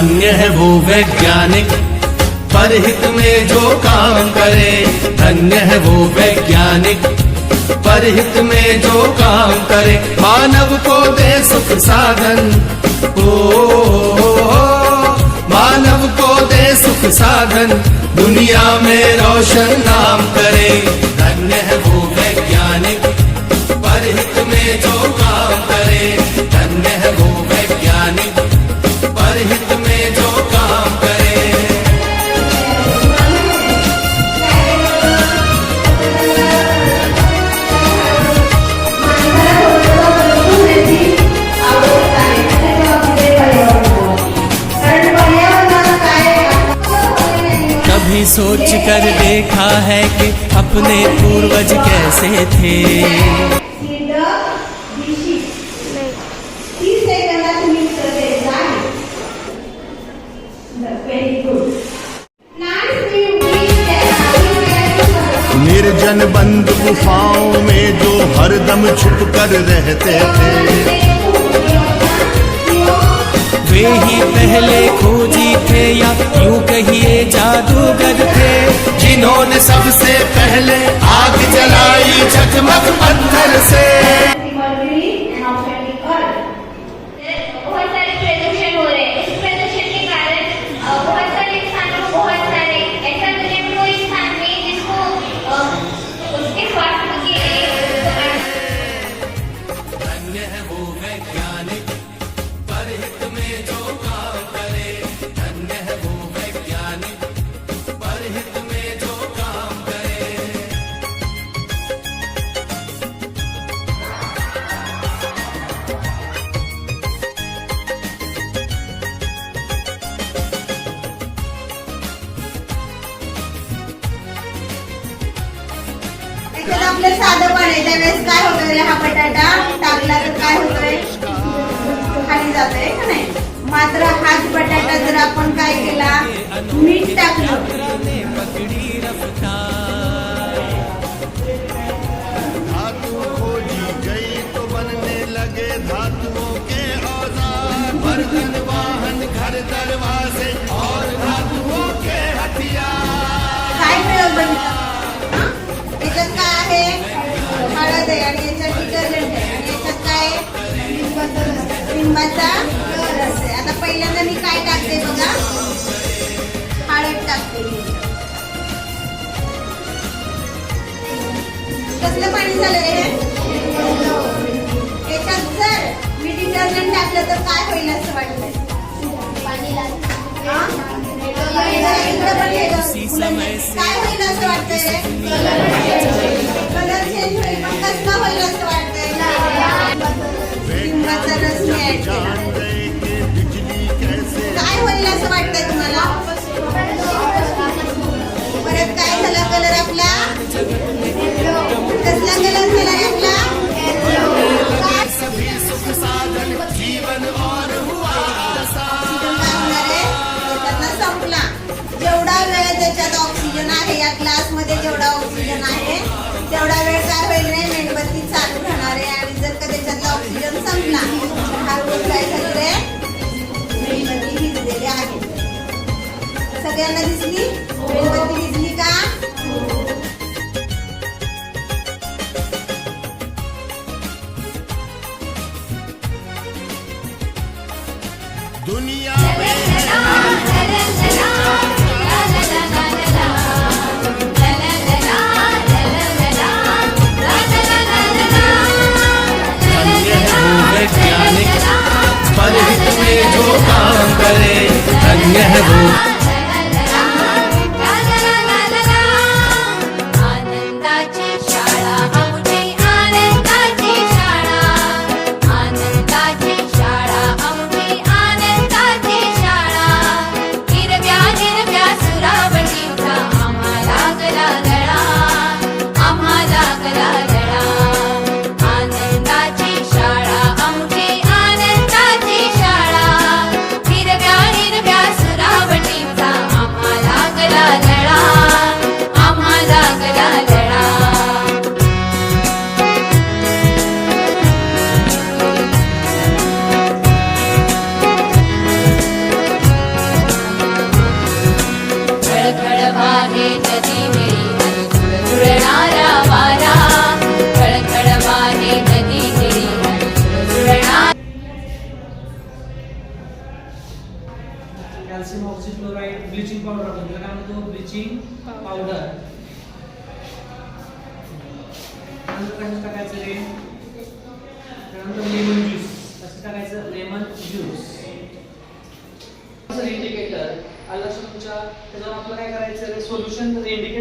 धन्य है वो वैज्ञानिक परहित में जो काम करे। धन्य है वो वैज्ञानिक परहित में जो काम करे। मानव को दे सुख साधन, ओ मानव को दे सुख साधन, दुनिया में रोशन नाम करे। धन्य है वो वैज्ञानिक परहित में जो काम करे। धन्य है वो वैज्ञानिक परहित में जो काम करे। कभी सोच कर देखा है कि अपने पूर्वज कैसे थे। निर्जन बंद गुफाओं में जो हरदम छुप कर रहते थे, वे ही पहले खोजी थे या यूं कहिए जादूगर थे, जिन्होंने सबसे पहले आग जलाई चकमक पत्थर से। आपलं साधं पण आहे त्यावेळेस काय होतं रे, हा बटाटा टाकला तर काय होतंय, खाली जातोय का नाही. मात्र हाच बटाटा जर आपण काय केला, मीठ टाकलं, धातु खोजी गई तो बनने लगे धातुओं के औजार, बर्तन वाहन घर दरवाजे और धातुओं के हथियार। काय मिळवलं याच्यात काय आहे, हळद आहे आणि याच्यात डिटर्जंट आहे आणि याच्यात काय लिंबाचा रस आहे. आता पहिल्यांदा मी काय टाकते बघा, हळद टाकते. कसलं पाणी झालं रे हे. याच्यात जर मी डिटर्जंट टाकलं तर काय होईल असं वाटतंय, काय होईल असं वाटतंय, कलर चेंज होईल. पण कसला होईल असं वाटतंय, लिंबाचा रस काय होईल असं वाटतंय तुम्हाला. परत काय झाला कलर आपला, कसला कलर झाला आपला, संपला. जेवढा वेळ त्याच्यात ऑक्सिजन आहे, या ग्लास मध्ये जेवढा ऑक्सिजन आहे तेवढा वेळ काय होईल रे, मेणबत्ती चालू राहणार आहे. आणि जर का त्याच्यातला ऑक्सिजन संपला तर हळूहळू काय झालं रे, मेणबत्ती विझलेली आहे. सगळ्यांना दिसली मेणबत्ती विझली का. दुनिया परहित में जो काम करे। धन्य है वो आनंदाची शाळा, आमची आनंदाची शाळा, आनंदाची शाळा, आमची आनंदाची शाळा. Bleaching powder. नंतर कसं टाकायचं रे? त्यानंतर लेमन ज्यूस. कसं टाकायचं? Lemon juice. इंडिकेटर आलं तुमच्या त्याच्यावर आपलं काय करायचं रे? Solution indicator